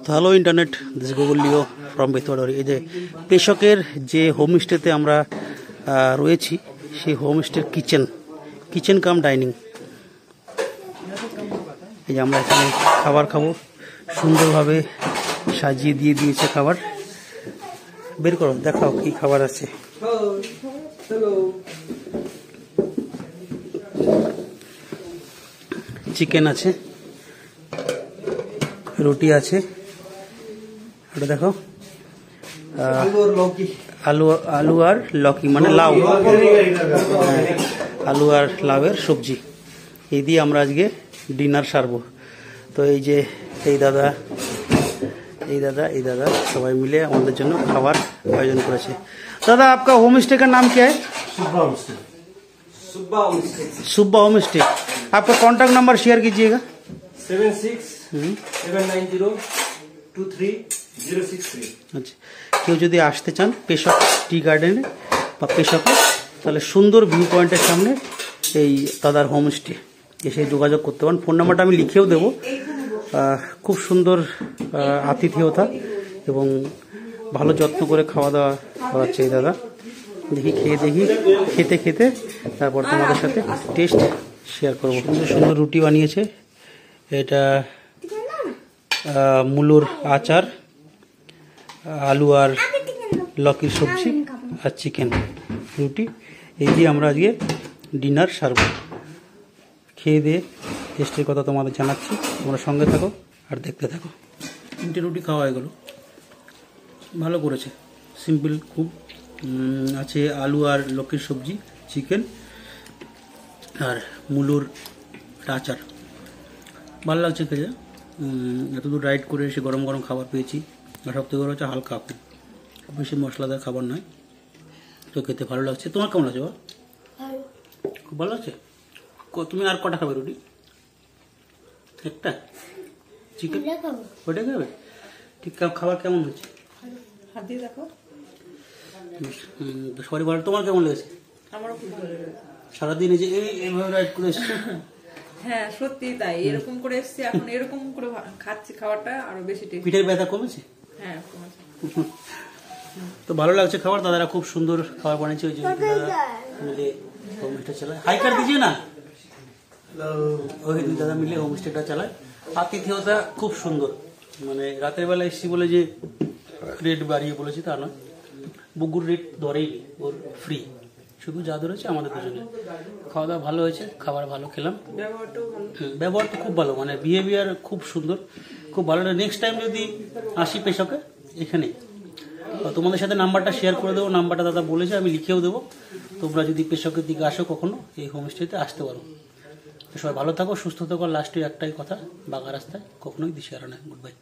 তো hello internet, this Google Leo from বেতোয়ারি। এই যে পেশকের যে হোমস্টেতে আমরা রয়েছি, সেই হোমস্টের কিচেন কাম ডাইনিং। এই যে আমরা এখানে খাবার খাবো, সুন্দরভাবে সাজিয়ে দিয়ে দিয়েছে খাবার। বের করো, দেখাও কি খাবার আছে। চিকেন আছে, রুটি আছে, এটা দেখো আলু আর লকি মানে লাউ, আলু আর লাউয়ের সবজি। এই দিয়ে আমরা আজকে ডিনার সারবো। তো এই যে এই দাদা সবাই মিলে আমাদের জন্য খাবার আয়োজন করেছে। दादा आपका होम स्टे का नाम क्या है? Subba home stay. आपका कॉन्टैक्ट नंबर शेयर कीजिएगा। 7679023063। আচ্ছা, কেউ যদি আসতে চান পেশক টি গার্ডেনে বা পেশকে, তাহলে সুন্দর ভিউ পয়েন্টের সামনে এই দাদার হোম স্টে এসে যোগাযোগ করতে পারেন। ফোন নাম্বারটা আমি লিখেও দেবো। খুব সুন্দর আতিথেয়তা এবং ভালো যত্ন করে খাওয়া দাওয়া করাচ্ছে এই দাদা। খেতে তারপর তোমাদের সাথে টেস্ট শেয়ার করবো। সুন্দর রুটি বানিয়েছে, এটা মূলোর আচার, আলু আর লকির সবজি আর চিকেন রুটি। এই দিয়ে আমরা আজকে ডিনার সারব। খেয়ে দিয়ে টেস্টের কথা তোমাদের জানাচ্ছি, তোমরা সঙ্গে থাকো আর দেখতে থাকো। 3টে রুটি খাওয়া হয়ে গেল, ভালো করেছে, সিম্পল খুব। আছে আলু আর লকির সবজি, চিকেন আর মূলোর আচার। ভালো লাগছে খেয়ে। এতদূর রাইড করে এসে গরম গরম খাবার পেয়েছি। আর সব থেকে বড় হচ্ছে হালকা, খুব বেশি মশলাদার খাবার নয়, তো খেতে ভালো লাগছে। তোমার কেমন লাগছে? খুব ভালো লাগছে। তুমি আর কটা খাবে রুটি? একটা চিকেন ওটা খাবে? ঠিক, খাবার কেমন হচ্ছে? সরি বলো, তোমার কেমন লেগেছে? আমারও খুব ভালো লেগেছে। সারাদিন এই যে এইভাবে রাইড করে এসেছি। হ্যাঁ সত্যি তাই, এরকম করে এসেছি, এখন এরকম করে খাচ্ছি, খাবারটা আরো বেশি টেস্টি। পিঠের ব্যথা কমেছে? হ্যাঁ কমেছে। তো ভালো লাগছে খাবার। দাদারা খুব সুন্দর খাবার বানিয়েছে। ওই যে মিলে হোমস্টে চালায়, হাইকার দিয়েছে না, ওই দুই দাদা মিলে হোমস্টেটা চালায়। আতিথেয়তা খুব সুন্দর। মানে রাতের বেলা এসছি বলে যে রেট বাড়িয়ে বলেছি তা নয়, বুগুর রেট ধরেই নি, ওর ফ্রি, শুধু যা ধরেছে আমাদের দুজনে। খাওয়া দাওয়া ভালো হয়েছে, খাবার ভালো খেলাম, ব্যবহার তো খুব ভালো, মানে বিহেভিয়ার খুব সুন্দর, খুব ভালো। নেক্সট টাইম যদি আসি পেশকে এখানে, তোমাদের সাথে নাম্বারটা শেয়ার করে দেবো। নাম্বারটা দাদা বলেছে, আমি লিখেও দেবো। তোমরা যদি পেশকের দিকে আসো কখনো, এই হোমস্টেতে আসতে পারো। সবাই ভালো থাকো, সুস্থ থাকো। লাস্টে একটাই কথা, বাঘা রাস্তায় কখনোই দিশেহারা নয়। Good bye.